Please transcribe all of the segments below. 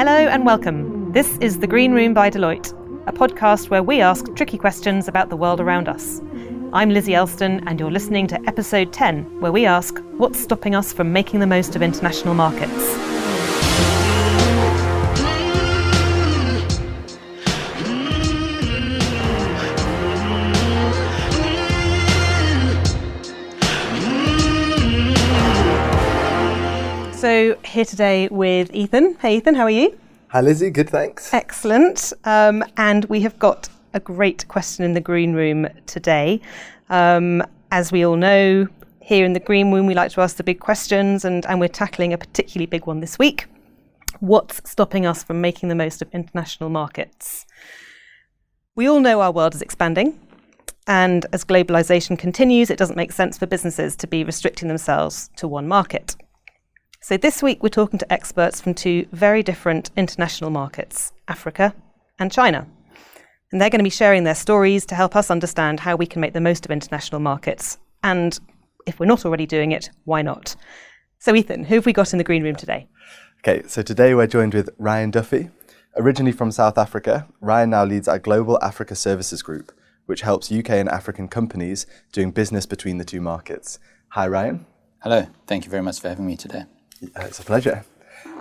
Hello and welcome. This is The Green Room by Deloitte, a podcast where we ask tricky questions about the world around us. I'm Lizzie Elston and you're listening to episode 10, where we ask, what's stopping us from making the most of international markets? So here today with Ethan. Hey Ethan, how are you? Hi Lizzie, good thanks. Excellent. And we have got a great question in the Green Room today. As we all know, here in the Green Room we like to ask the big questions and we're tackling a particularly big one this week. What's stopping us from making the most of international markets? We all know our world is expanding, and as globalization continues, it doesn't make sense for businesses to be restricting themselves to one market. So this week we're talking to experts from two very different international markets, Africa and China. And they're going to be sharing their stories to help us understand how we can make the most of international markets. And if we're not already doing it, why not? So Ethan, who have we got in the Green Room today? Okay, so today we're joined with Ryan Duffy. Originally from South Africa, Ryan now leads our Global Africa Services Group, which helps UK and African companies doing business between the two markets. Hi Ryan. Hello, thank you very much for having me today. It's a pleasure.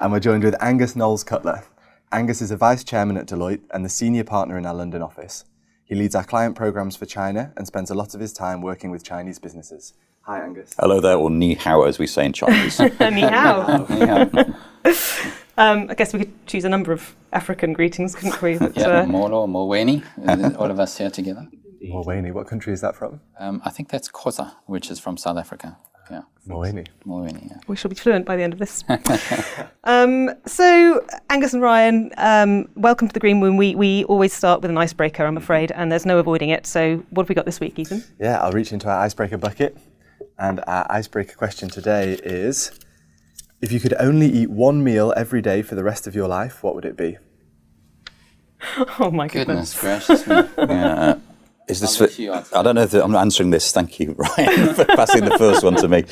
And we're joined with Angus Knowles-Cutler. Angus is a vice chairman at Deloitte and the senior partner in our London office. He leads our client programs for China and spends a lot of his time working with Chinese businesses. Hi, Angus. Hello there, or ni hao, as we say in Chinese. Ni hao. Ni hao. I guess we could choose a number of African greetings, couldn't we? But, Molo, Moweni, all of us here together. Moweni, what country is that from? I think that's Xhosa, which is from South Africa. Yeah. Moweni, yeah. We shall be fluent by the end of this. So, Angus and Ryan, welcome to the Green Room. We always start with an icebreaker, I'm afraid, and there's no avoiding it. So, what have we got this week, Ethan? Yeah, I'll reach into our icebreaker bucket. And our icebreaker question today is, if you could only eat one meal every day for the rest of your life, what would it be? Oh my goodness. Gracious me. Yeah. Is this I don't know if I'm answering this. Thank you, Ryan, for passing the first one to me.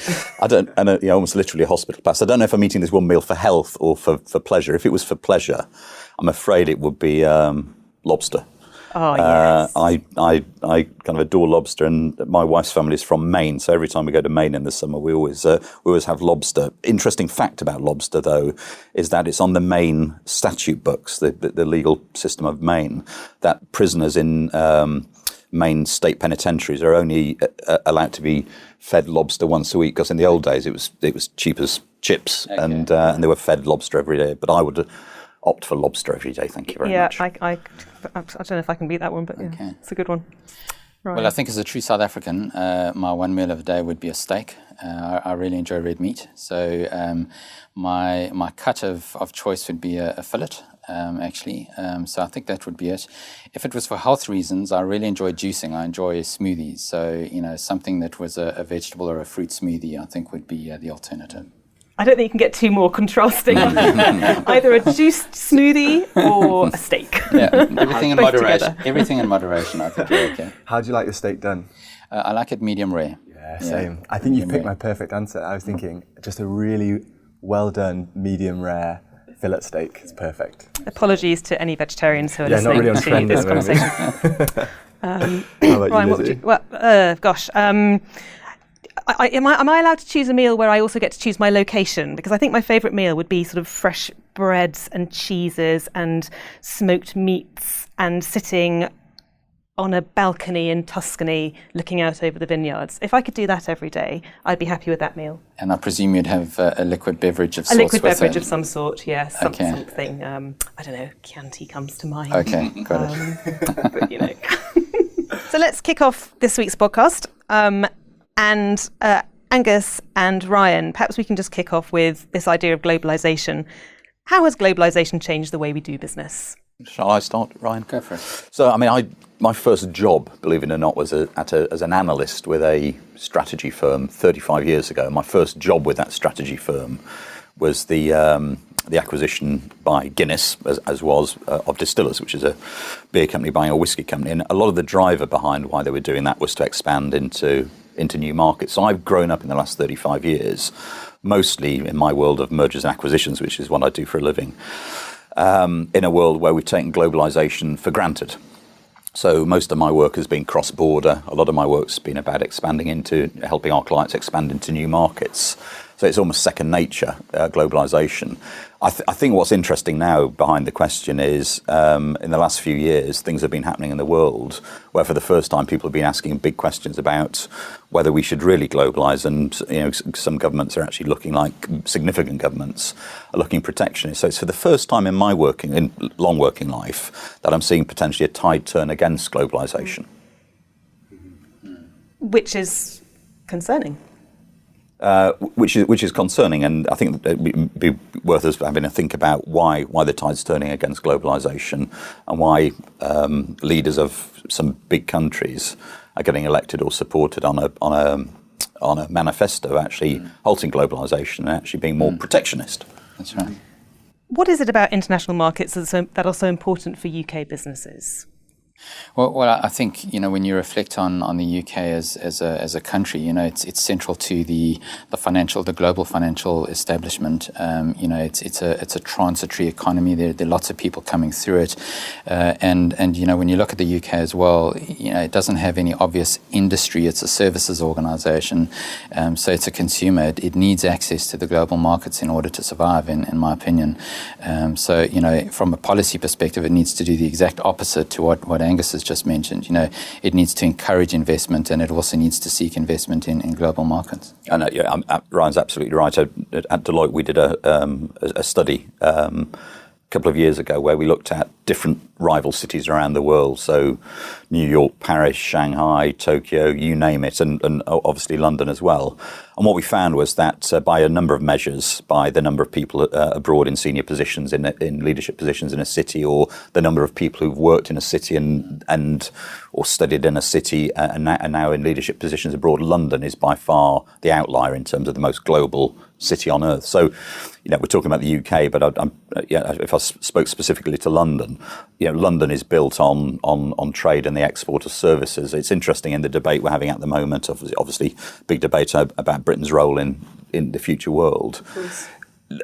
I know, almost literally a hospital pass. I don't know if I'm eating this one meal for health or for pleasure. If it was for pleasure, I'm afraid it would be lobster. Oh, yes. I kind of adore lobster, and my wife's family is from Maine, so every time we go to Maine in the summer, we always have lobster. Interesting fact about lobster, though, is that it's on the Maine statute books, the legal system of Maine, that prisoners in Maine state penitentiaries are only allowed to be fed lobster once a week, because in the old days it was cheap as chips, okay. and they were fed lobster every day. But I would opt for lobster every day. Thank you very much. Yeah, I don't know if I can beat that one, but yeah, it's a good one. Right. Well, I think as a true South African, my one meal of the day would be a steak. I really enjoy red meat, so my cut of choice would be a fillet. Actually. So I think that would be it. If it was for health reasons, I really enjoy juicing. I enjoy smoothies. So, something that was a vegetable or a fruit smoothie, I think would be the alternative. I don't think you can get two more contrasting. Either a juiced smoothie or a steak. Yeah, everything in moderation. Together. Everything in moderation, I think you're okay. How do you like your steak done? I like it medium rare. Yeah, same. I think you've picked my perfect answer. I was thinking just a really well done medium rare fillet steak is perfect. Apologies to any vegetarians who are listening not really on to trend this conversation. Ryan, what would you? Well, am I allowed to choose a meal where I also get to choose my location? Because I think my favourite meal would be sort of fresh breads and cheeses and smoked meats and sitting on a balcony in Tuscany looking out over the vineyards. If I could do that every day, I'd be happy with that meal. And I presume you'd have a liquid beverage of sorts. A liquid beverage of some sort, yes. Okay. Something, I don't know, Chianti comes to mind. Okay, got it. But, So let's kick off this week's podcast. And Angus and Ryan, perhaps we can just kick off with this idea of globalization. How has globalization changed the way we do business? Shall I start, Ryan? Go for it. So, my first job, believe it or not, was as an analyst with a strategy firm 35 years ago. My first job with that strategy firm was the acquisition by Guinness, as was, of Distillers, which is a beer company buying a whiskey company. And a lot of the driver behind why they were doing that was to expand into new markets. So I've grown up in the last 35 years, mostly in my world of mergers and acquisitions, which is what I do for a living. in a world where we've taken globalization for granted. So most of my work has been cross-border. A lot of my work's been about helping our clients expand into new markets. So it's almost second nature, globalization. I think what's interesting now behind the question is, in the last few years, things have been happening in the world where for the first time people have been asking big questions about whether we should really globalize. And some governments are actually looking like, significant governments are looking protectionist. So it's for the first time in my long working life that I'm seeing potentially a tide turn against globalization. Which is concerning. Which is concerning, and I think it would be worth us having a think about why the tide's turning against globalisation, and why leaders of some big countries are getting elected or supported on a manifesto actually halting globalisation and actually being more protectionist. That's right. What is it about international markets that are so important for UK businesses? Well, I think when you reflect on the UK as a country, it's central to the global financial establishment. It's a transitory economy. There are lots of people coming through it, and when you look at the UK as well, it doesn't have any obvious industry. It's a services organisation, so it's a consumer. It needs access to the global markets in order to survive, in my opinion. So from a policy perspective, it needs to do the exact opposite to what Angus has just mentioned. It needs to encourage investment, and it also needs to seek investment in global markets. And Ryan's absolutely right. At Deloitte, we did a study a couple of years ago where we looked at different rival cities around the world. So New York, Paris, Shanghai, Tokyo, you name it, and obviously London as well. And what we found was that by a number of measures, by the number of people abroad in senior positions, in leadership positions in a city, or the number of people who've worked in a city and or studied in a city and now in leadership positions abroad, London is by far the outlier in terms of the most global city on earth. So, we're talking about the UK, but if I spoke specifically to London, London is built on trade and the export of services. It's interesting in the debate we're having at the moment, obviously big debate about Britain's role in the future world.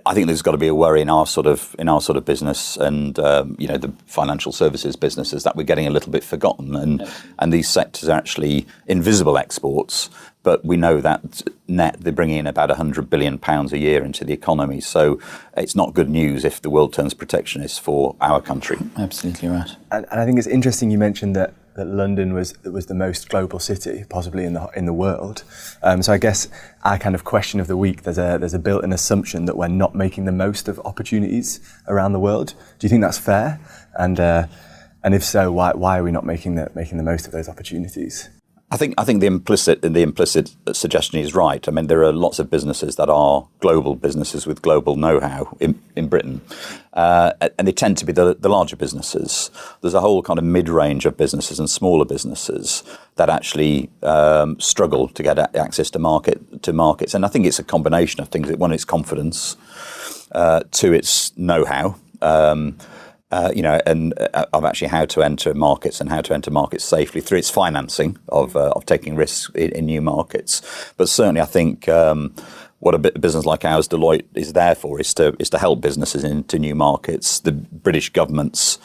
I think there's got to be a worry in our sort of business and the financial services businesses that we're getting a little bit forgotten, and these sectors are actually invisible exports, but we know that net they're bringing in about £100 billion a year into the economy. So it's not good news if the world turns protectionist for our country. Absolutely right. And I think it's interesting you mentioned that London was the most global city possibly in the world. So I guess our kind of question of the week, there's a built-in assumption that we're not making the most of opportunities around the world. Do you think that's fair? And if so, why are we not making the most of those opportunities? I think the implicit suggestion is right. I mean, there are lots of businesses that are global businesses with global know-how in Britain, and they tend to be the larger businesses. There's a whole kind of mid-range of businesses and smaller businesses that actually struggle to get access to markets. And I think it's a combination of things. One, it's confidence. Two, it's know-how. And of actually how to enter markets and how to enter markets safely. Through its financing of taking risks in new markets. But certainly, I think what a business like ours, Deloitte, is there for is to help businesses into new markets. The British government's,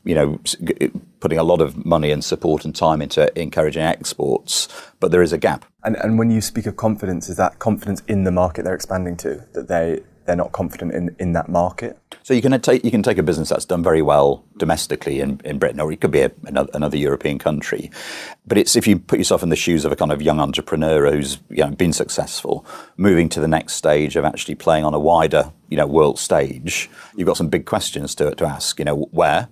putting a lot of money and support and time into encouraging exports, but there is a gap. And when you speak of confidence, is that confidence in the market they're expanding to, that they're not confident in that market? So you can take a business that's done very well domestically in Britain, or it could be another European country. But it's if you put yourself in the shoes of a kind of young entrepreneur who's been successful, moving to the next stage of actually playing on a wider world stage, you've got some big questions to ask. Where?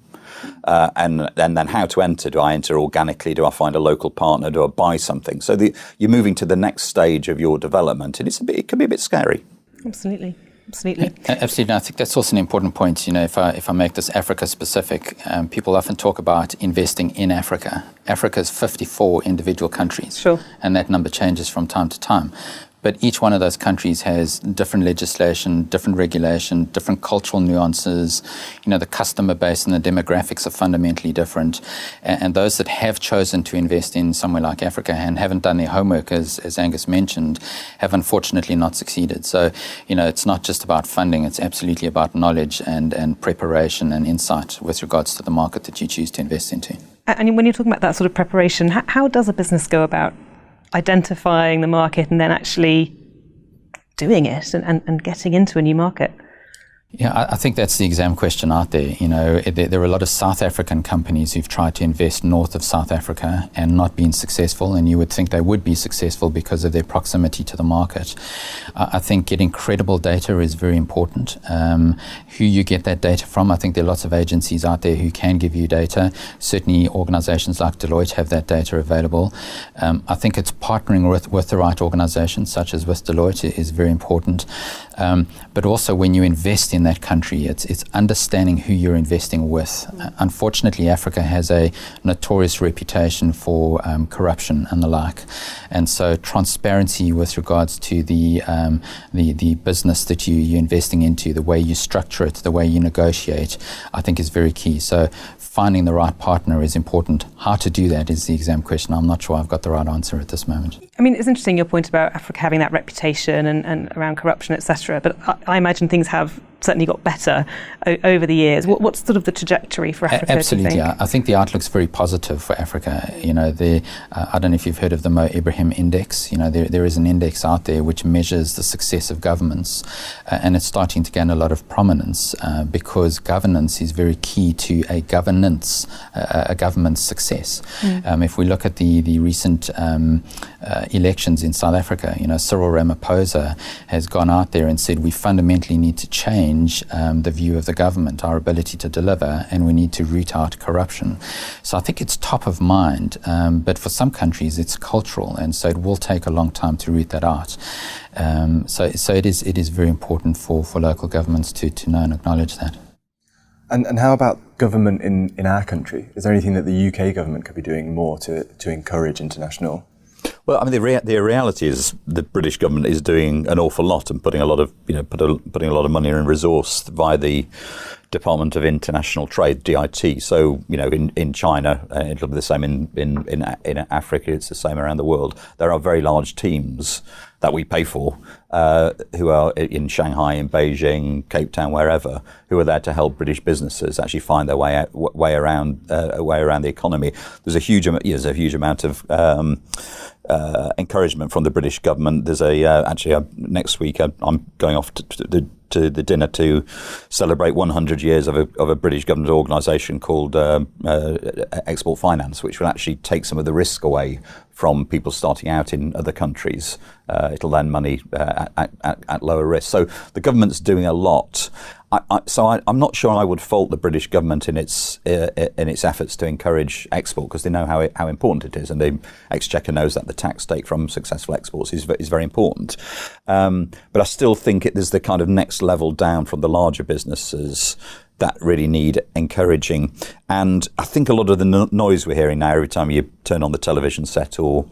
And then how to enter. Do I enter organically? Do I find a local partner? Do I buy something? So you're moving to the next stage of your development, and it can be a bit scary. Absolutely. Absolutely. I think that's also an important point. If I make this Africa specific, people often talk about investing in Africa. Africa is 54 individual countries. Sure. And that number changes from time to time. but each one of those countries has different legislation, different regulation, different cultural nuances. The customer base and the demographics are fundamentally different. And those that have chosen to invest in somewhere like Africa and haven't done their homework, as Angus mentioned, have unfortunately not succeeded. So, it's not just about funding, it's absolutely about knowledge and preparation and insight with regards to the market that you choose to invest into. And when you're talking about that sort of preparation, how does a business go about identifying the market and then actually doing it and getting into a new market? Yeah, I think that's the exam question out there. There are a lot of South African companies who've tried to invest north of South Africa and not been successful, and you would think they would be successful because of their proximity to the market. I think getting credible data is very important. Who you get that data from, I think there are lots of agencies out there who can give you data. Certainly organizations like Deloitte have that data available. I think it's partnering with the right organizations, such as with Deloitte, is very important. But also when you invest in that country, it's understanding who you're investing with. Unfortunately, Africa has a notorious reputation for corruption and the like, and so transparency with regards to the business that you're investing into, the way you structure it, the way you negotiate, I think is very key. So finding the right partner is important. How to do that is the exam question. I'm not sure I've got the right answer at this moment. I mean, it's interesting your point about Africa having that reputation and around corruption, etc. But I imagine things have certainly got better over the years. What's sort of the trajectory for Africa? Absolutely. I think the outlook's very positive for Africa. I don't know if you've heard of the Mo Ibrahim Index. There is an index out there which measures the success of governments, and it's starting to gain a lot of prominence because governance is very key to a government's success. If we look at the recent elections in South Africa, Cyril Ramaphosa has gone out there and said we fundamentally need to change the view of the government, our ability to deliver, and we need to root out corruption. So I think it's top of mind, but for some countries it's cultural, and so it will take a long time to root that out. So it is very important for local governments to know and acknowledge that. And how about government in our country? Is there anything that the UK government could be doing more to encourage international? Well, I mean, the reality is the British government is doing an awful lot and putting a lot of putting a lot of money and resource via the Department of International Trade, DIT. So, in China, it'll be the same in Africa. It's the same around the world. There are very large teams that we pay for, who are in Shanghai, in Beijing, Cape Town, wherever, who are there to help British businesses actually find their way around the economy. There's a huge amount of encouragement from the British government. There's next week I'm going off to the dinner to celebrate 100 years of a British government organisation called Export Finance, which will actually take some of the risk away from people starting out in other countries. It'll lend money at lower risk. So the government's doing a lot. I'm not sure I would fault the British government in its efforts to encourage export, because they know how important it is, and the Exchequer knows that the tax take from successful exports is very important. But I still think there's the kind of next level down from the larger businesses that really need encouraging. And I think a lot of the noise we're hearing now, every time you turn on the television set or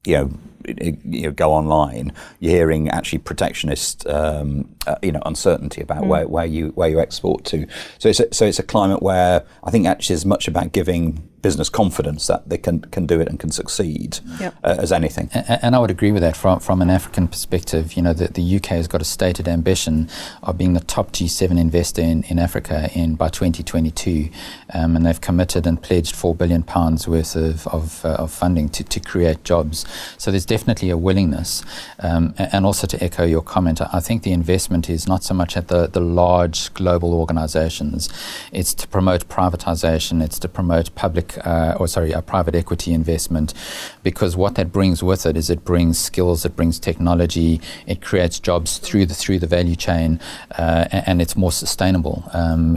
go online, you're hearing actually protectionist uncertainty about where you export to. So it's a climate where I think actually is much about giving business confidence that they can do it and can succeed. Yep. As anything. And I would agree with that from an African perspective. The UK has got a stated ambition of being the top G7 investor in Africa by 2022, and they've committed and pledged £4 billion worth of funding to create jobs. So there's definitely a willingness. And also to echo your comment, I think the investment is not so much at the large global organisations. It's to promote privatisation. It's to promote private equity investment, because what that brings with it is it brings skills, it brings technology, it creates jobs through the value chain, and it's more sustainable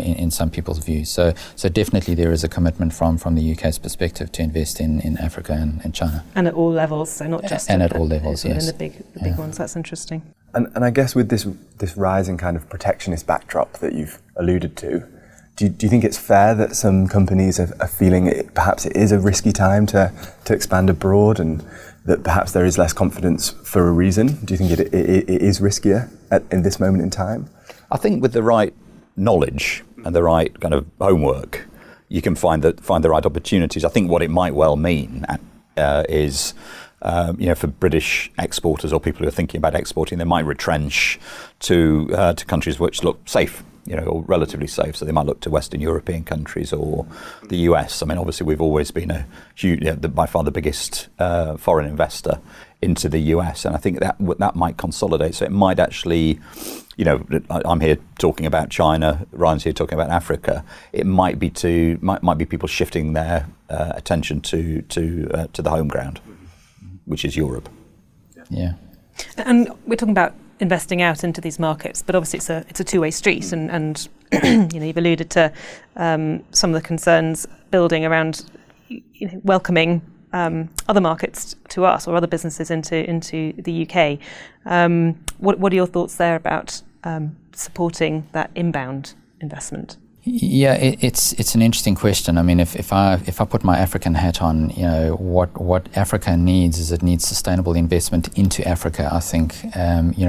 in some people's views. So definitely there is a commitment from the UK's perspective to invest in Africa and China. And at all levels, so not just at all levels, yes. In the big ones. That's interesting. And I guess with this rising kind of protectionist backdrop that you've alluded to, Do you think it's fair that some companies are feeling perhaps it is a risky time to expand abroad, and that perhaps there is less confidence for a reason? Do you think it is riskier in this moment in time? I think with the right knowledge and the right kind of homework, you can find the right opportunities. I think what it might well mean is, for British exporters or people who are thinking about exporting, they might retrench to countries which look safe, or relatively safe. So they might look to Western European countries or the US. I mean, obviously, we've always been a huge, by far the biggest foreign investor into the US, and I think that might consolidate. So it might actually, I'm here talking about China, Ryan's here talking about Africa. It might be people shifting their attention to the home ground, which is Europe. Yeah. And we're talking about investing out into these markets, but obviously it's a two-way street, and you've alluded to some of the concerns building around welcoming other markets to us or other businesses into the UK. What are your thoughts there about supporting that inbound investment? Yeah, it's an interesting question. I mean, if I put my African hat on, what Africa needs is it needs sustainable investment into Africa. I think,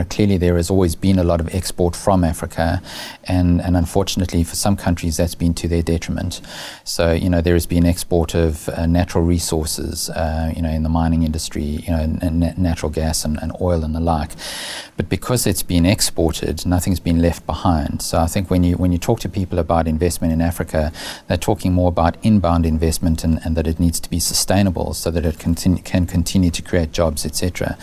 clearly there has always been a lot of export from Africa, and unfortunately for some countries that's been to their detriment. So, there has been export of natural resources, in the mining industry, and natural gas and oil and the like. But because it's been exported, nothing's been left behind. So I think when you talk to people about investment in Africa, they're talking more about inbound investment and that it needs to be sustainable so that it can continue to create jobs, etc.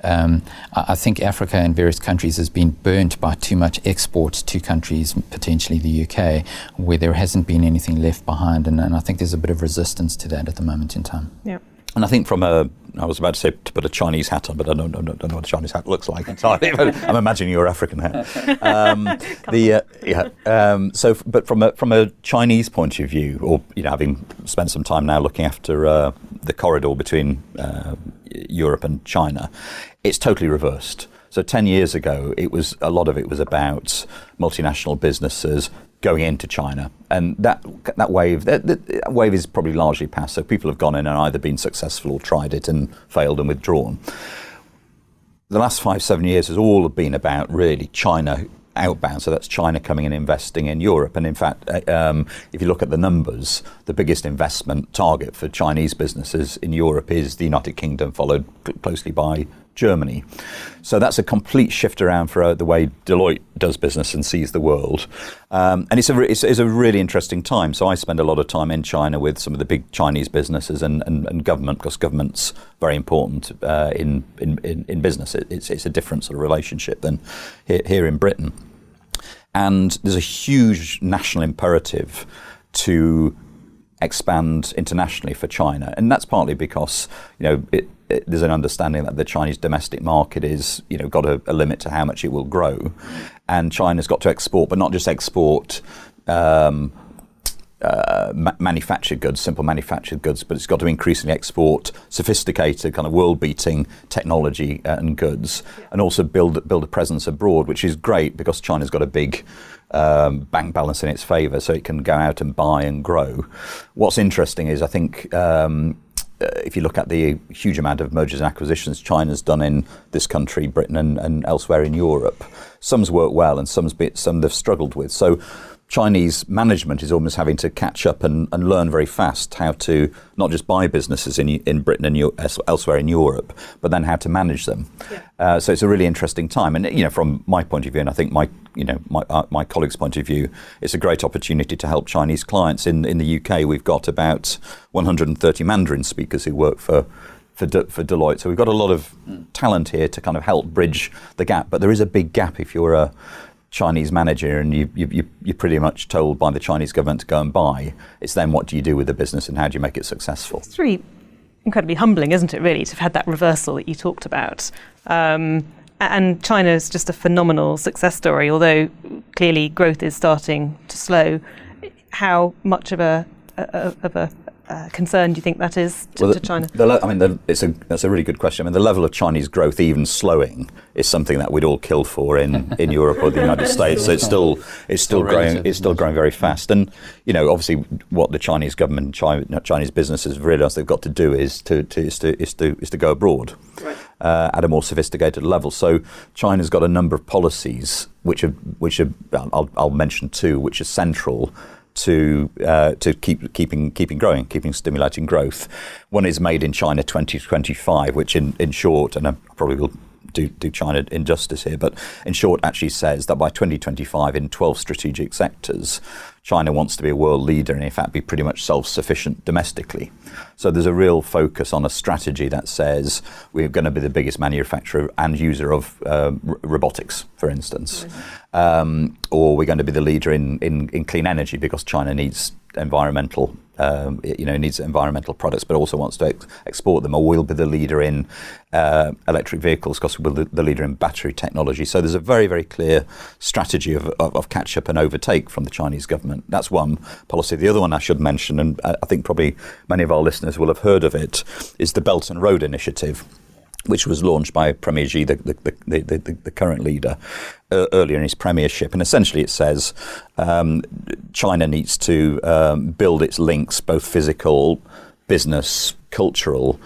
I think Africa in various countries has been burnt by too much export to countries, potentially the UK, where there hasn't been anything left behind, and I think there's a bit of resistance to that at the moment in time. Yeah. And I think I was about to say to put a Chinese hat on, but I don't know what a Chinese hat looks like entirely. I'm imagining your African hat. But from a Chinese point of view, or having spent some time now looking after the corridor between Europe and China, it's totally reversed. So 10 years ago, a lot of it was about multinational businesses going into China, and that wave is probably largely past. So people have gone in and either been successful or tried it and failed and withdrawn. The last 5-7 years has all been about really China outbound. So that's China coming and investing in Europe. And in fact, if you look at the numbers, the biggest investment target for Chinese businesses in Europe is the United Kingdom, followed closely by Germany. So that's a complete shift around for the way Deloitte does business and sees the world. And it's a really interesting time. So I spend a lot of time in China with some of the big Chinese businesses and government, because government's very important in business. It's a different sort of relationship than here in Britain. And there's a huge national imperative to expand internationally for China. And that's partly because, there's an understanding that the Chinese domestic market is, got a limit to how much it will grow. And China's got to export, but not just export manufactured goods, simple manufactured goods, but it's got to increasingly export sophisticated, kind of world-beating technology and goods, and also build a presence abroad, which is great because China's got a big bank balance in its favour, so it can go out and buy and grow. What's interesting is, I think, if you look at the huge amount of mergers and acquisitions China's done in this country, Britain, and elsewhere in Europe, some's worked well and some they've struggled with. So Chinese management is almost having to catch up and learn very fast how to not just buy businesses in Britain and elsewhere in Europe, but then how to manage them. Yeah. So it's a really interesting time. And from my point of view, and I think my colleagues' point of view, it's a great opportunity to help Chinese clients. In the UK, we've got about 130 Mandarin speakers who work for Deloitte. So we've got a lot of talent here to kind of help bridge the gap. But there is a big gap if you're a Chinese manager and you're pretty much told by the Chinese government to go and buy. It's then what do you do with the business and how do you make it successful? It's really incredibly humbling, isn't it, really, to have had that reversal that you talked about. And China is just a phenomenal success story, although clearly growth is starting to slow. How much of a concern do you think that is to China? That's a really good question. I mean, the level of Chinese growth even slowing is something that we'd all kill for in Europe or the United States. So it's still growing. It's still growing very fast. And obviously, what the Chinese government, Chinese businesses have realised they've got to do is to go abroad. Right. At a more sophisticated level. So China's got a number of policies which are I'll mention two, which are central to keeping growing, keeping stimulating growth. One is Made in China 2025, which in short, and I probably will do China injustice here, but in short actually says that by 2025 in 12 strategic sectors, China wants to be a world leader and in fact be pretty much self-sufficient domestically. So there's a real focus on a strategy that says we're going to be the biggest manufacturer and user of robotics, for instance. Or we're going to be the leader in clean energy because China needs environmental products, but also wants to export them. Or we'll be the leader in electric vehicles because we're the leader in battery technology. So there's a very, very clear strategy of catch up and overtake from the Chinese government. That's one policy. The other one I should mention, and I think probably many of our listeners will have heard of it, is the Belt and Road Initiative, which was launched by Premier Xi, the current leader, earlier in his premiership. And essentially it says China needs to build its links, both physical, business, cultural,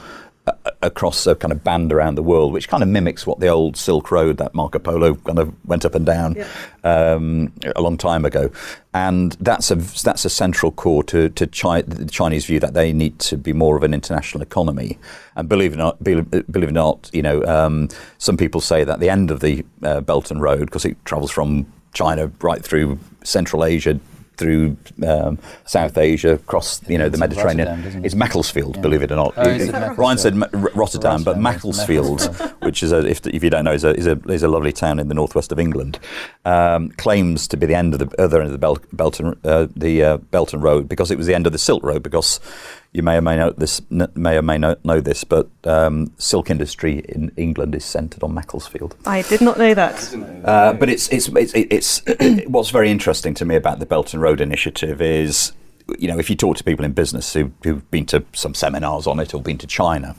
across a kind of band around the world, which kind of mimics what the old Silk Road that Marco Polo kind of went up and down a long time ago. And that's a central core to the Chinese view that they need to be more of an international economy. And believe it or not, some people say that the end of the Belt and Road, because it travels from China right through Central Asia, through South Asia, across the Mediterranean. It's Macclesfield, believe it or not. Ryan said Rotterdam, but Macclesfield, which is if you don't know, is a lovely town in the northwest of England, claims to be the end of the other end of the Belt and Road because it was the end of the Silk Road. Because you may or may not know this, but silk industry in England is centred on Macclesfield. I did not know that. But it's what's very interesting to me about the Belt and Road Initiative is, if you talk to people in business who've been to some seminars on it or been to China,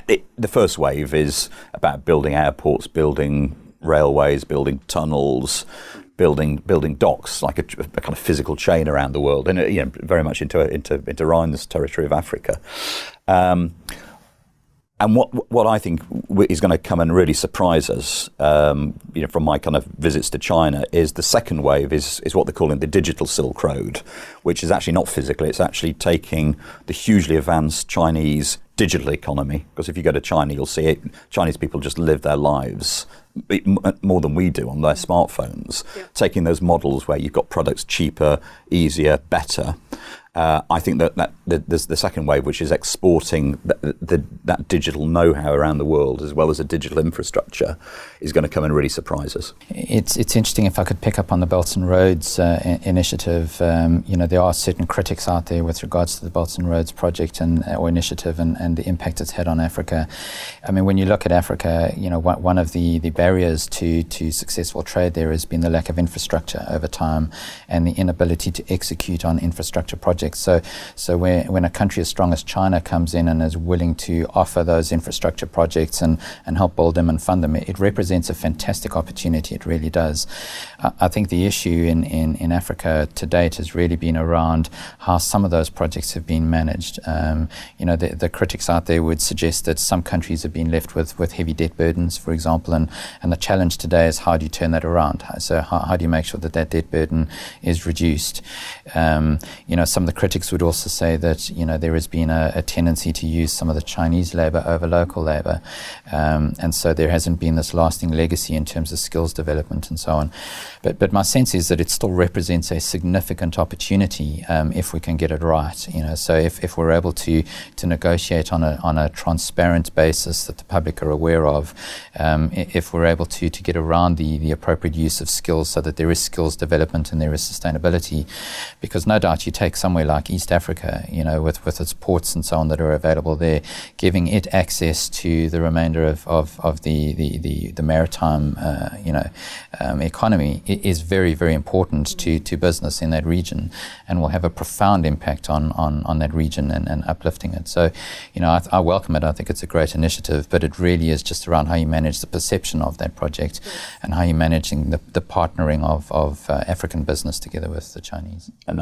the first wave is about building airports, building railways, building tunnels, building docks, like a kind of physical chain around the world, and very much into Ryan's territory of Africa. And what I think is going to come and really surprise us, from my kind of visits to China, is the second wave is what they're calling the digital Silk Road, which is actually not physical. It's actually taking the hugely advanced Chinese digital economy. Because if you go to China, you'll see Chinese people just live their lives more than we do on their smartphones, taking those models where you've got products cheaper, easier, better. I think that there's the second wave, which is exporting that digital know-how around the world, as well as a digital infrastructure, is going to come and really surprise us. It's interesting, if I could pick up on the Belt and Roads initiative. There are certain critics out there with regards to the Belt and Roads project or initiative and the impact it's had on Africa. I mean, when you look at Africa, one of the barriers to successful trade there has been the lack of infrastructure over time and the inability to execute on infrastructure projects. So when a country as strong as China comes in and is willing to offer those infrastructure projects and help build them and fund them, it represents a fantastic opportunity. It really does. I think the issue in Africa to date has really been around how some of those projects have been managed. The critics out there would suggest that some countries have been left with heavy debt burdens, for example, and the challenge today is how do you turn that around? So how do you make sure that debt burden is reduced? Some of the critics would also say that there has been a tendency to use some of the Chinese labour over local labour, and so there hasn't been this lasting legacy in terms of skills development and so on. But my sense is that it still represents a significant opportunity if we can get it right. So if we're able to negotiate on a transparent basis that the public are aware of, if we're able to get around the appropriate use of skills so that there is skills development and there is sustainability, because no doubt you take somewhere somewhere like East Africa, with its ports and so on that are available there, giving it access to the remainder of the maritime, economy is very, very important to business in that region, and will have a profound impact on that region and uplifting it. So, I welcome it. I think it's a great initiative, but it really is just around how you manage the perception of that project and how you're managing the partnering of African business together with the Chinese. And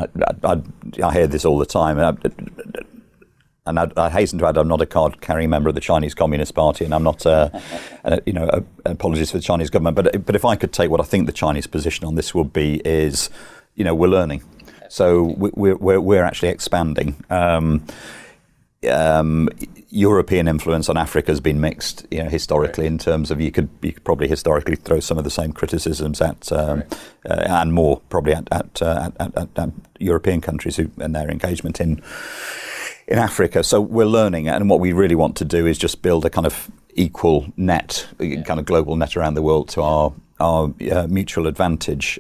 I hear this all the time. And I hasten to add, I'm not a card-carrying member of the Chinese Communist Party, and I'm not, apologies for the Chinese government. But if I could take what I think the Chinese position on this would be is, we're learning. So we're actually expanding. European influence on Africa has been mixed, historically, in terms of you could probably historically throw some of the same criticisms at and more probably at European countries and their engagement in Africa. So we're learning, and what we really want to do is just build a kind of equal net, kind of global net around the world to our mutual advantage.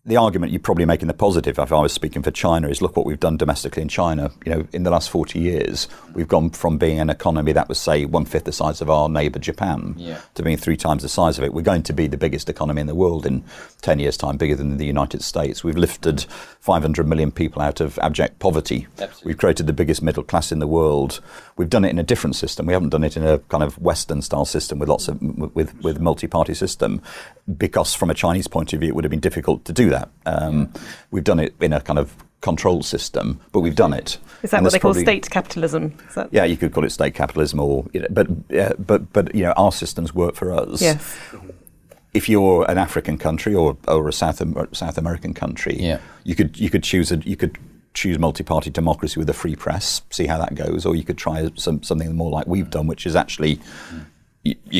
The argument you probably make in the positive, if I was speaking for China, is look what we've done domestically in China. In the last 40 years, we've gone from being an economy that was, say, 1/5 the size of our neighbour Japan to being 3 times the size of it. We're going to be the biggest economy in the world in 10 years' time, bigger than the United States. We've lifted 500 million people out of abject poverty. Absolutely. We've created the biggest middle class in the world. We've done it in a different system. We haven't done it in a kind of Western-style system with lots of with multi-party system, because from a Chinese point of view, it would have been difficult to do that. We've done it in a kind of controlled system, but we've done it. Is that what they call state capitalism? Yeah, you could call it state capitalism, or but our systems work for us. Yes. If you're an African country or a South American country, you could choose multi-party democracy with a free press, see how that goes, or you could try something more like we've done, which is actually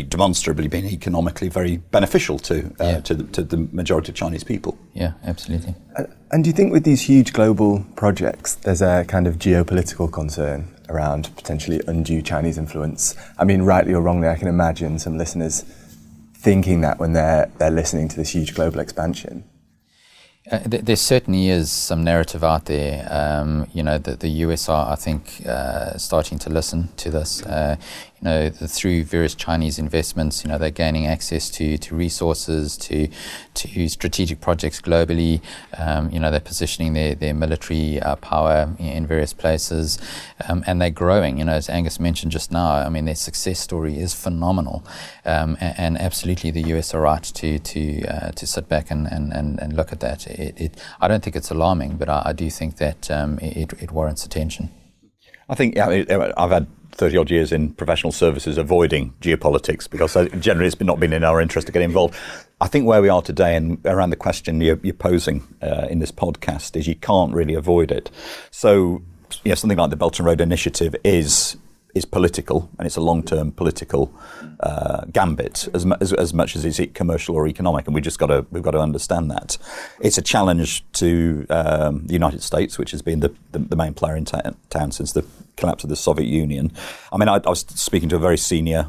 demonstrably been economically very beneficial to the majority of Chinese people. Yeah, absolutely. And do you think with these huge global projects, there's a kind of geopolitical concern around potentially undue Chinese influence? I mean, rightly or wrongly, I can imagine some listeners thinking that when they're listening to this huge global expansion. There certainly is some narrative out there. The US are, I think, starting to listen to this. Through various Chinese investments, they're gaining access to resources, to strategic projects globally. They're positioning their military power in various places, and they're growing. As Angus mentioned just now, I mean, their success story is phenomenal, and absolutely the US are right to sit back and look at that. I don't think it's alarming, but I do think that it warrants attention. I think I've had 30 odd years in professional services avoiding geopolitics because generally it's not been in our interest to get involved. I think where we are today and around the question you're posing in this podcast is you can't really avoid it. So something like the Belt and Road Initiative is political, and it's a long-term political gambit as much as it's commercial or economic, and we've got to understand that. It's a challenge to the United States, which has been the main player in town since the collapse of the Soviet Union. I mean, I was speaking to a very senior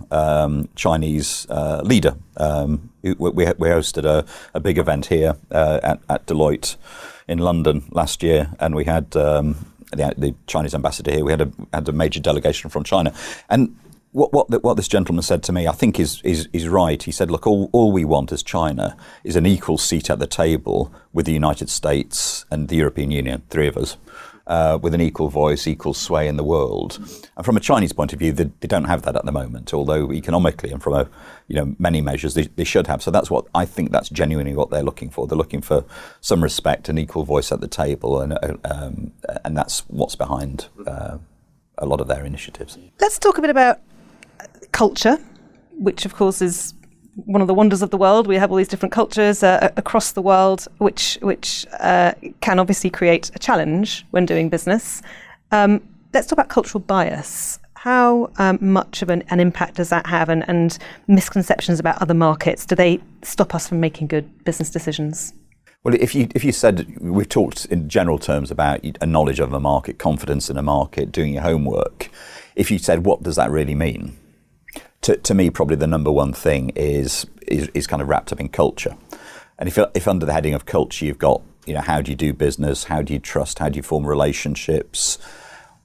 Chinese leader. We hosted a big event here at Deloitte in London last year, and we had the Chinese ambassador here. We had a major delegation from China, and what this gentleman said to me, I think is right. He said, "Look, all we want as China is an equal seat at the table with the United States and the European Union, 3 of us, with an equal voice, equal sway in the world." And from a Chinese point of view, they don't have that at the moment. Although economically and from many measures, they should have. So that's genuinely what they're looking for. They're looking for some respect and equal voice at the table, and that's what's behind a lot of their initiatives. Let's talk a bit about culture, which of course is one of the wonders of the world. We have all these different cultures across the world, which can obviously create a challenge when doing business. Let's talk about cultural bias. How much of an impact does that have, and misconceptions about other markets? Do they stop us from making good business decisions? Well, if you said, we've talked in general terms about a knowledge of a market, confidence in a market, doing your homework. If you said, what does that really mean? To me, probably the number one thing is kind of wrapped up in culture. And if under the heading of culture, you've got how do you do business? How do you trust? How do you form relationships?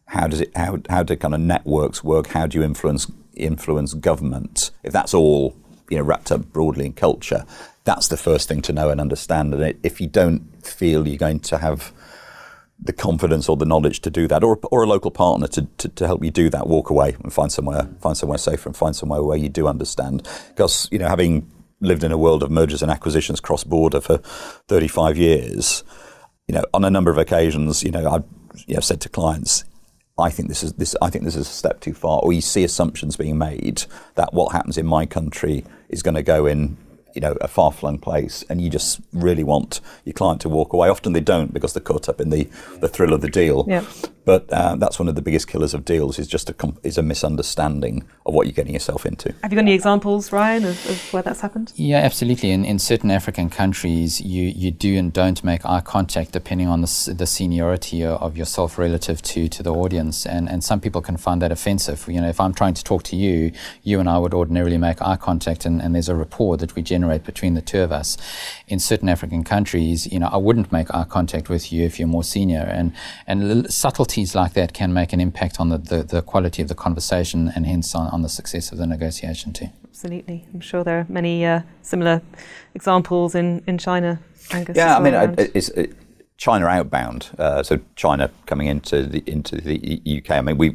How do kind of networks work? How do you influence government? If that's all wrapped up broadly in culture, that's the first thing to know and understand. And if you don't feel you're going to have the confidence or the knowledge to do that, or a local partner to help you do that, walk away and find somewhere safer and find somewhere where you do understand. Because having lived in a world of mergers and acquisitions cross border for 35 years, on a number of occasions, I've said to clients, I think this is a step too far, or you see assumptions being made that what happens in my country is going to go in a far-flung place, and you just really want your client to walk away. Often they don't, because they're caught up in the thrill of the deal. Yeah. But that's one of the biggest killers of deals, is just a misunderstanding of what you're getting yourself into. Have you got any examples, Ryan, of where that's happened? Yeah, absolutely. In certain African countries, you do and don't make eye contact depending on the seniority of yourself relative to the audience. And some people can find that offensive. If I'm trying to talk to you, you and I would ordinarily make eye contact, and there's a rapport that we generate between the two of us. In certain African countries, I wouldn't make eye contact with you if you're more senior. And subtleties like that can make an impact on the quality of the conversation, and hence on the success of the negotiation too. Absolutely. I'm sure there are many similar examples in China, Angus. Yeah, as well, it's China outbound. So China coming into the UK. I mean, we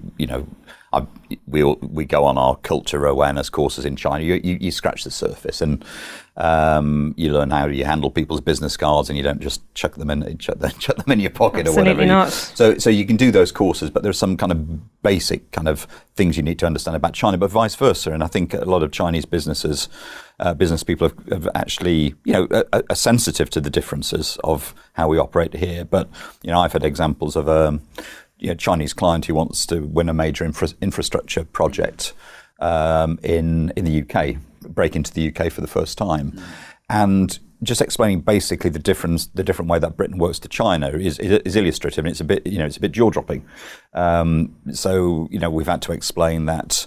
go on our culture awareness courses in China. You scratch the surface, and you learn how you handle people's business cards, and you don't just chuck them in your pocket. Absolutely or whatever. Not. So you can do those courses, but there's some kind of basic kind of things you need to understand about China, but vice versa. And I think a lot of Chinese business people have actually are sensitive to the differences of how we operate here. But I've had examples of Chinese client who wants to win a major infrastructure project in the UK, break into the UK for the first time, and just explaining basically the different way that Britain works to China is illustrative, and it's a bit jaw dropping. So we've had to explain that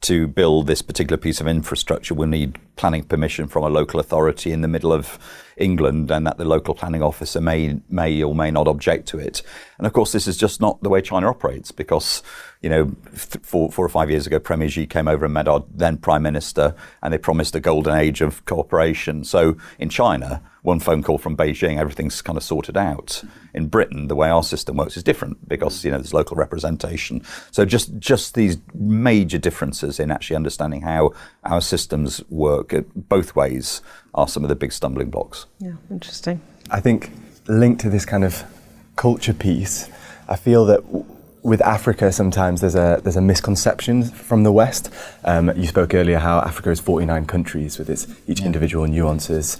to build this particular piece of infrastructure, we'll need planning permission from a local authority in the middle of England, and that the local planning officer may or may not object to it. And of course, this is just not the way China operates, because 4 or 5 years ago, Premier Xi came over and met our then Prime Minister, and they promised a golden age of cooperation. So in China, one phone call from Beijing, everything's kind of sorted out. In Britain, the way our system works is different, because there's local representation. So just these major differences in actually understanding how our systems work both ways are some of the big stumbling blocks. Yeah, interesting. I think linked to this kind of culture piece, I feel that with Africa, sometimes there's a misconception from the West. You spoke earlier how Africa is 49 countries with each individual nuances,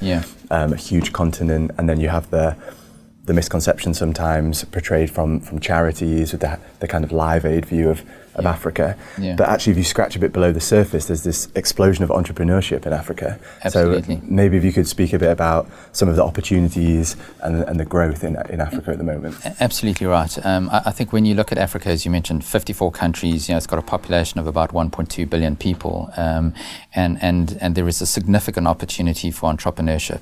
a huge continent, and then you have the misconception sometimes portrayed from charities with the kind of Live Aid view of Africa. Yeah. But actually, if you scratch a bit below the surface, there's this explosion of entrepreneurship in Africa. Absolutely. So maybe if you could speak a bit about some of the opportunities and the growth in Africa at the moment. Absolutely right. I think when you look at Africa, as you mentioned, 54 countries, it's got a population of about 1.2 billion people, and there is a significant opportunity for entrepreneurship.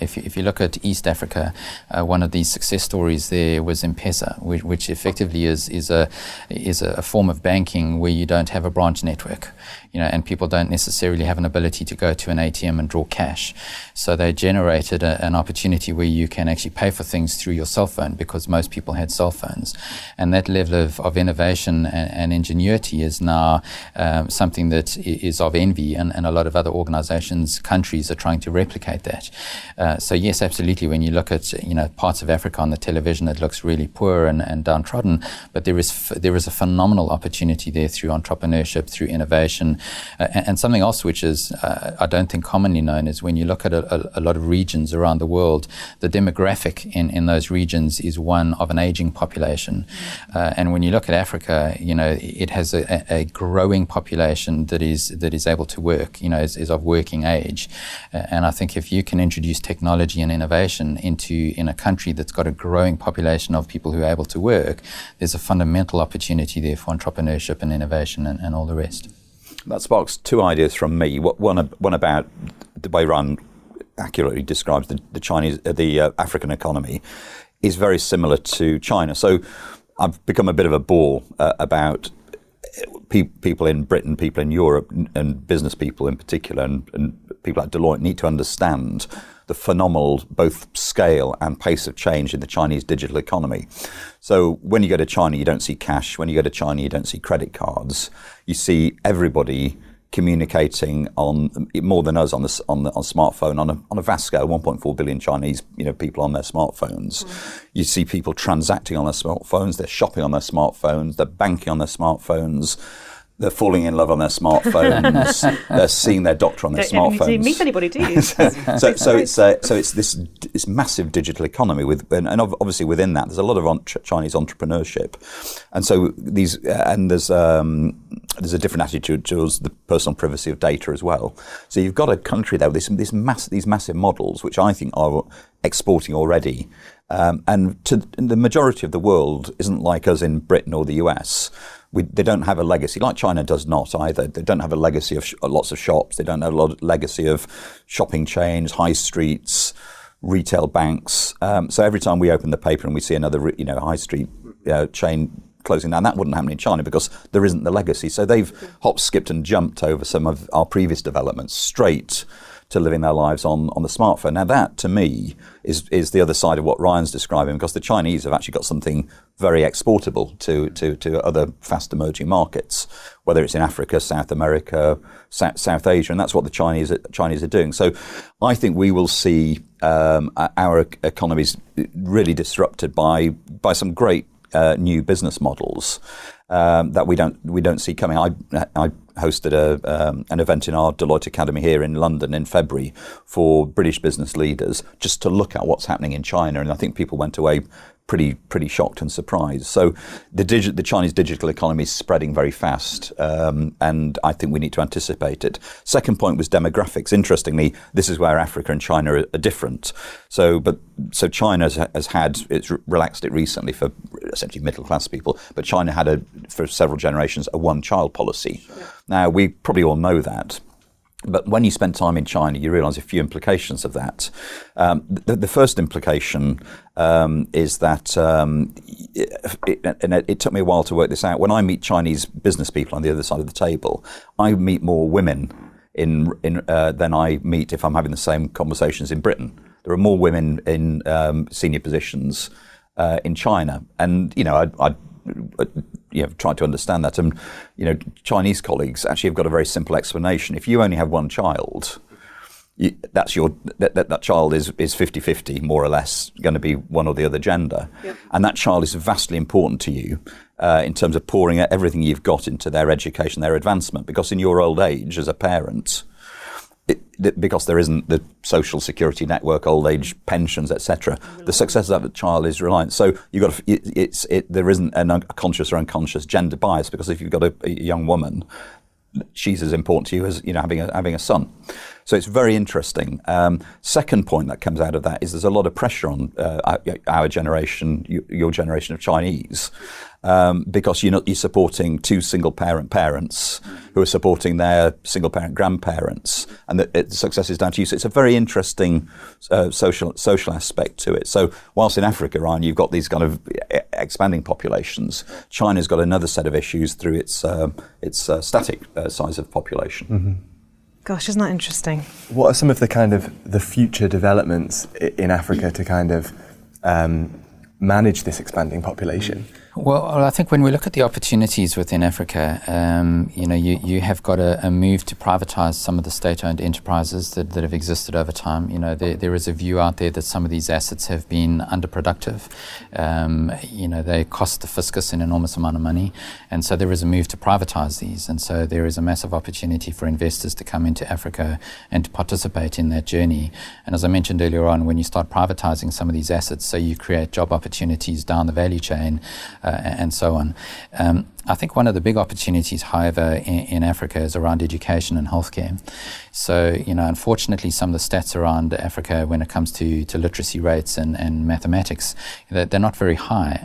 If you look at East Africa, one of the success stories there was M-Pesa, which effectively is a form of banking where you don't have a branch network, and people don't necessarily have an ability to go to an ATM and draw cash. So they generated an opportunity where you can actually pay for things through your cell phone, because most people had cell phones. And that level of innovation and ingenuity is now something that is of envy, and a lot of other organizations, countries are trying to replicate that. So yes, absolutely, when you look at parts of Africa on the television, it looks really poor and downtrodden, but there is a phenomenal opportunity there through entrepreneurship, through innovation. And something else which is, I don't think commonly known, is when you look at a lot of regions around the world, the demographic in those regions is one of an aging population. And when you look at Africa, it has a growing population that is able to work, is of working age. And I think if you can introduce technology and innovation in a country that's got a growing population of people who are able to work, there's a fundamental opportunity there for entrepreneurship and innovation and all the rest. That sparks two ideas from me. One about the way Ryan accurately describes the African economy, is very similar to China. So I've become a bit of a bore about people in Britain, people in Europe, and business people in particular, and people like Deloitte need to understand the phenomenal both scale and pace of change in the Chinese digital economy. So when you go to China, you don't see cash. When you go to China, you don't see credit cards. You see everybody communicating on more than us on smartphone on a vast scale. 1.4 billion Chinese people on their smartphones. You see people transacting on their smartphones. They're shopping on their smartphones. They're banking on their smartphones. They're falling in love on their smartphones. They're seeing their doctor on their smartphones. You meet anybody, do you? so it's this massive digital economy and obviously within that there's a lot of Chinese entrepreneurship, and so there's a different attitude towards the personal privacy of data as well. So you've got a country there with these massive models, which I think are exporting already. And the majority of the world isn't like us in Britain or the US. They don't have a legacy, like China does not either. They don't have a legacy of lots of shops. They don't have a legacy of shopping chains, high streets, retail banks. So every time we open the paper and we see another high street chain closing down, that wouldn't happen in China because there isn't the legacy. So they've hopped, skipped and jumped over some of our previous developments straight to living their lives on the smartphone. Now that, to me, is the other side of what Ryan's describing, because the Chinese have actually got something very exportable to other fast emerging markets, whether it's in Africa, South America, South Asia, and that's what the Chinese are doing. So I think we will see our economies really disrupted by some great new business models that we don't see coming. I hosted an event in our Deloitte Academy here in London in February for British business leaders, just to look at what's happening in China, and I think people went away pretty shocked and surprised. So the Chinese digital economy is spreading very fast, and I think we need to anticipate it. Second point was demographics. Interestingly, this is where Africa and China are different. So China it's relaxed it recently for essentially middle class people, but China had for several generations a one-child policy. Yeah. Now we probably all know that. But when you spend time in China, you realise a few implications of that. The first implication is that, it took me a while to work this out. When I meet Chinese business people on the other side of the table, I meet more women than I meet if I'm having the same conversations in Britain. There are more women in senior positions in China, and I tried to understand that. And Chinese colleagues actually have got a very simple explanation. If you only have one child, that child is 50-50, more or less, going to be one or the other gender. Yep. And that child is vastly important to you in terms of pouring everything you've got into their education, their advancement. Because in your old age as a parent, because there isn't the social security network, old age pensions, etc., the success of that child is reliant. So there isn't a conscious or unconscious gender bias, because if you've got a young woman, she's as important to you as having a son. So it's very interesting. Second point that comes out of that is there's a lot of pressure on our generation, your generation of Chinese, because you're supporting two single-parent parents who are supporting their single-parent grandparents, and the success is down to you. So it's a very interesting social aspect to it. So whilst in Africa, Ryan, you've got these kind of expanding populations, China's got another set of issues through its static size of population. Mm-hmm. Gosh, isn't that interesting? What are some of the future developments in Africa to kind of manage this expanding population? Well, I think when we look at the opportunities within Africa, you have got a move to privatise some of the state-owned enterprises that have existed over time. There is a view out there that some of these assets have been underproductive. They cost the fiscus an enormous amount of money, and so there is a move to privatise these. And so there is a massive opportunity for investors to come into Africa and to participate in that journey. And as I mentioned earlier on, when you start privatising some of these assets, so you create job opportunities down the value chain, and so on. I think one of the big opportunities, however, in Africa is around education and healthcare. So, unfortunately, some of the stats around Africa when it comes to literacy rates and mathematics, they're not very high.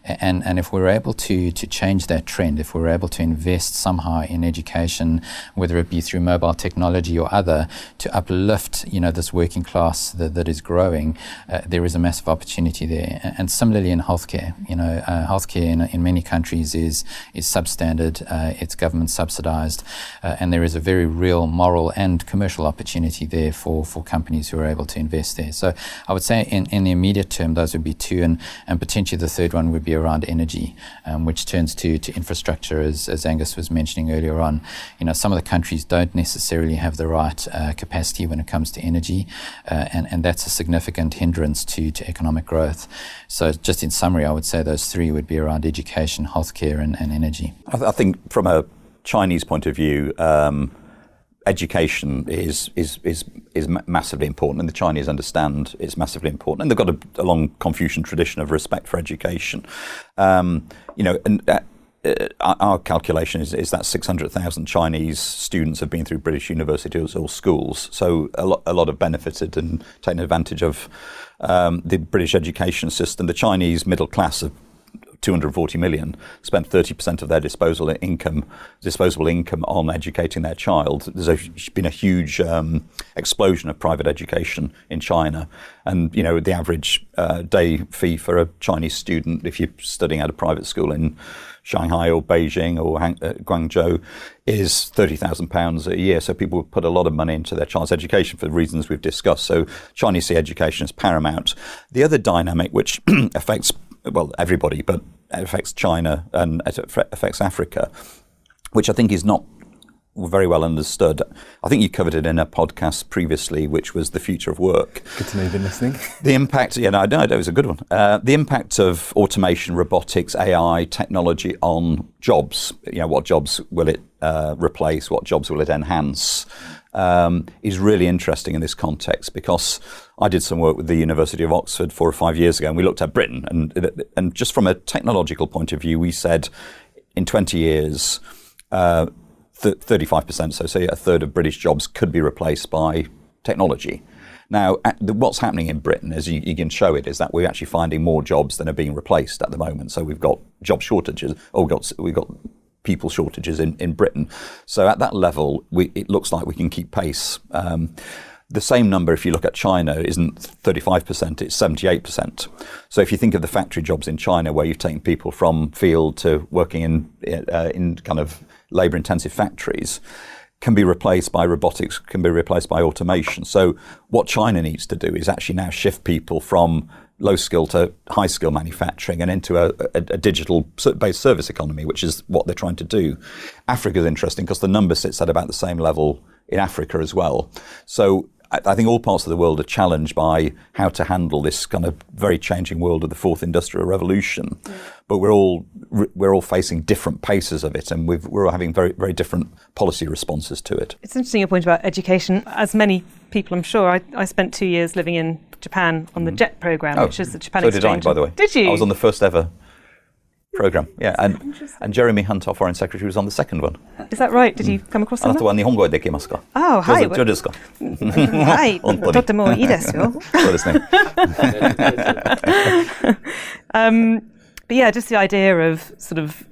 And if we're able to change that trend, if we're able to invest somehow in education, whether it be through mobile technology or other, to uplift, this working class that is growing, there is a massive opportunity there. And similarly in healthcare, healthcare in many countries is substandard, it's government subsidized, and there is a very real moral and commercial opportunity there for companies who are able to invest there. So I would say in the immediate term, those would be two, and potentially the third one would be around energy, which turns to infrastructure, as Angus was mentioning earlier on. Some of the countries don't necessarily have the right capacity when it comes to energy, and that's a significant hindrance to economic growth. So just in summary, I would say those three would be around education, healthcare, and energy. I think from a Chinese point of view, education is massively important, and the Chinese understand it's massively important, and they've got a long Confucian tradition of respect for education. Our calculation is that 600,000 Chinese students have been through British universities or schools, so a lot have benefited and taken advantage of the British education system. The Chinese middle class of 240 million spent 30% of their disposable income on educating their child. There's been a huge explosion of private education in China, and the average day fee for a Chinese student, if you're studying at a private school in Shanghai or Beijing or Guangzhou, is £30,000 a year. So people put a lot of money into their child's education for the reasons we've discussed. So Chinese see education as paramount. The other dynamic which affects everybody, but it affects China and it affects Africa, which I think is not very well understood. I think you covered it in a podcast previously, which was the future of work. Good to know you've been listening. The impact, it was a good one. The impact of automation, robotics, AI, technology on jobs. What jobs will it replace? What jobs will it enhance? Is really interesting in this context, because I did some work with the University of Oxford 4 or 5 years ago, and we looked at Britain, and just from a technological point of view, we said in 20 years, 35%, so say a third of British jobs could be replaced by technology. Now, what's happening in Britain, as you can show it, is that we're actually finding more jobs than are being replaced at the moment. So we've got job shortages, we've got people shortages in Britain. So at that level, it looks like we can keep pace. The same number, if you look at China, isn't 35%, it's 78%. So if you think of the factory jobs in China, where you've taken people from field to working in kind of labour-intensive factories, can be replaced by robotics, can be replaced by automation. So what China needs to do is actually now shift people from low-skill to high-skill manufacturing and into a digital-based service economy, which is what they're trying to do. Africa is interesting because the number sits at about the same level in Africa as well. So I think all parts of the world are challenged by how to handle this kind of very changing world of the fourth industrial revolution. But we're all facing different paces of it, and we're having very, very different policy responses to it. It's interesting your point about education. As many people, I'm sure, I spent 2 years living in Japan on the JET program, which is the Japan so Exchange. So did I, by the way. Did you? I was on the first ever program, yeah, and Jeremy Hunt, our foreign secretary, was on the second one. Is that right? Did you come across that? あなたは日本語できますか? Oh, hi. 上手ですか? はい、とてもいいですよ。そうですね。But yeah, just the idea of sort of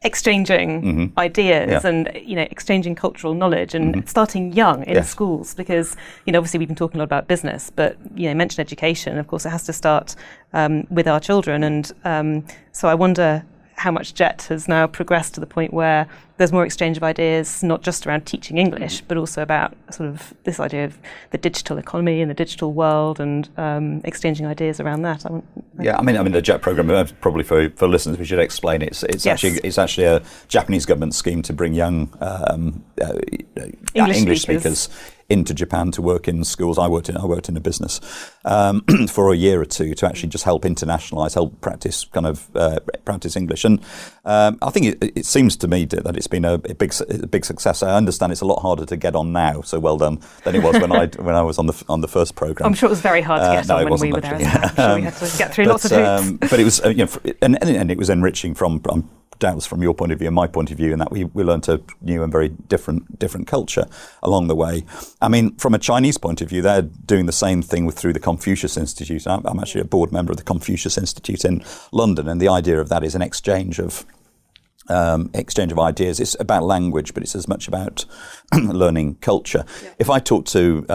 exchanging ideas and exchanging cultural knowledge and starting young in schools, because obviously we've been talking a lot about business, but mention education, of course it has to start with our children, and so I wonder how much JET has now progressed to the point where there's more exchange of ideas, not just around teaching English, but also about sort of this idea of the digital economy and the digital world, and exchanging ideas around that. I mean the JET program, probably for listeners, we should explain it's actually a Japanese government scheme to bring young English speakers into Japan to work in schools. I worked in a business for a year or two to actually just help internationalise, help practice practice English. And I think it seems to me that it's been a big success. I understand it's a lot harder to get on now, so well done, than it was when I was on the first programme. I'm sure it was very hard to get on when we were there. I'm sure we had to get through lots of hoops. But it was and it was enriching from doubts from your point of view and my point of view, in that we learned a new and very different culture along the way. I mean, from a Chinese point of view, they're doing the same thing through the Confucius Institute. I'm actually a board member of the Confucius Institute in London, and the idea of that is an exchange of ideas. It's about language, but it's as much about learning culture. Yeah. If I talk to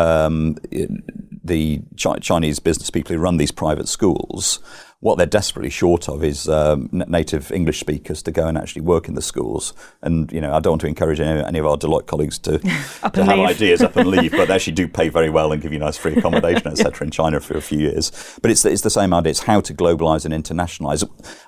the Chinese business people who run these private schools, what they're desperately short of is native English speakers to go and actually work in the schools. And, I don't want to encourage any of our Deloitte colleagues to have ideas up and leave, but they actually do pay very well and give you nice free accommodation, etc. in China for a few years. But it's the same idea. It's how to globalise and internationalise.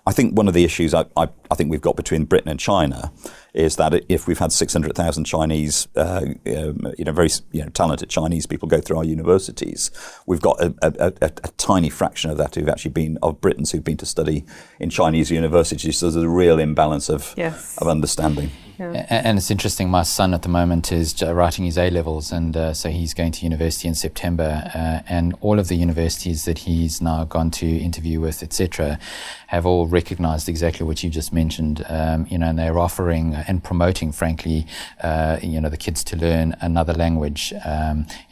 I think one of the issues I think we've got between Britain and China is that if we've had 600,000 Chinese, very talented Chinese people go through our universities, we've got a tiny fraction of that who've actually been of Britons who've been to study in Chinese universities. So there's a real imbalance of understanding. Yeah. And it's interesting, my son at the moment is writing his A-levels, and so he's going to university in September, and all of the universities that he's now gone to interview with, etc., have all recognised exactly what you just mentioned, and they're offering and promoting, frankly, the kids to learn another language.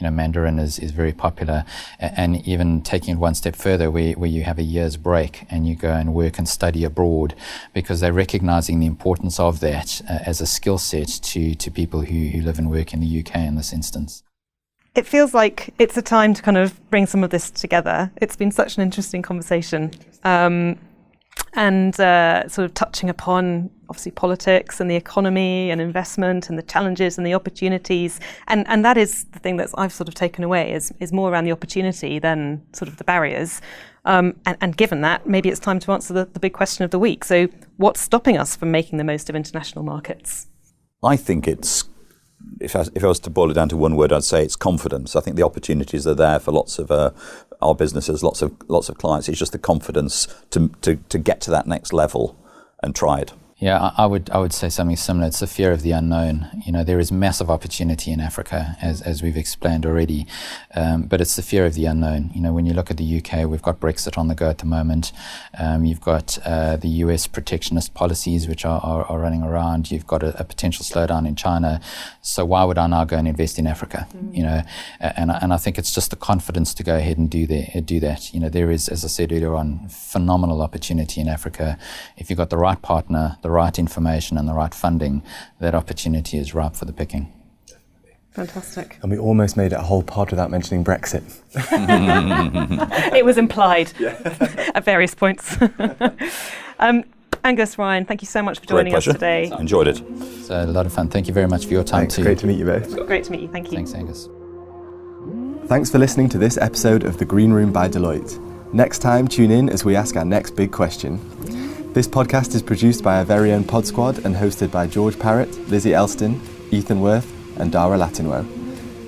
Mandarin is very popular, and even taking it one step further, where you have a year's break and you go and work and study abroad, because they're recognising the importance of that as a skill set to people who live and work in the UK in this instance. It feels like it's a time to kind of bring some of this together. It's been such an interesting conversation. And sort of touching upon, obviously, politics and the economy and investment and the challenges and the opportunities. And that is the thing that I've sort of taken away, is more around the opportunity than sort of the barriers. And given that, maybe it's time to answer the big question of the week. So what's stopping us from making the most of international markets? I think it's, if I was to boil it down to one word, I'd say it's confidence. I think the opportunities are there for lots of our businesses, lots of clients. It's just the confidence to get to that next level and try it. Yeah, I would say something similar. It's the fear of the unknown. There is massive opportunity in Africa, as we've explained already, but it's the fear of the unknown. When you look at the UK, we've got Brexit on the go at the moment. You've got the US protectionist policies which are running around. You've got a potential slowdown in China. So why would I now go and invest in Africa? And I think it's just the confidence to go ahead and do that. There is, as I said earlier on, phenomenal opportunity in Africa. If you've got the right partner, the right information and the right funding, that opportunity is ripe for the picking. Fantastic. And we almost made it a whole pod without mentioning Brexit. It was implied at various points. Angus, Ryan, thank you so much for joining us today. Enjoyed it. It's a lot of fun. Thank you very much for your time. Thanks. too. Great to meet you both. Great to meet you. Thank you. Thanks, Angus. Thanks for listening to this episode of The Green Room by Deloitte. Next time, tune in as we ask our next big question. This podcast is produced by our very own pod squad and hosted by George Parrott, Lizzie Elston, Ethan Worth and Dara Latinwo.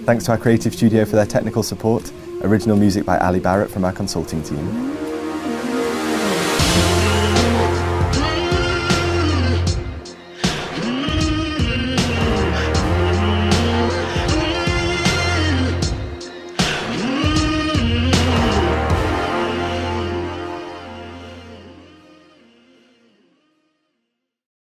Thanks to our creative studio for their technical support. Original music by Ali Barrett from our consulting team.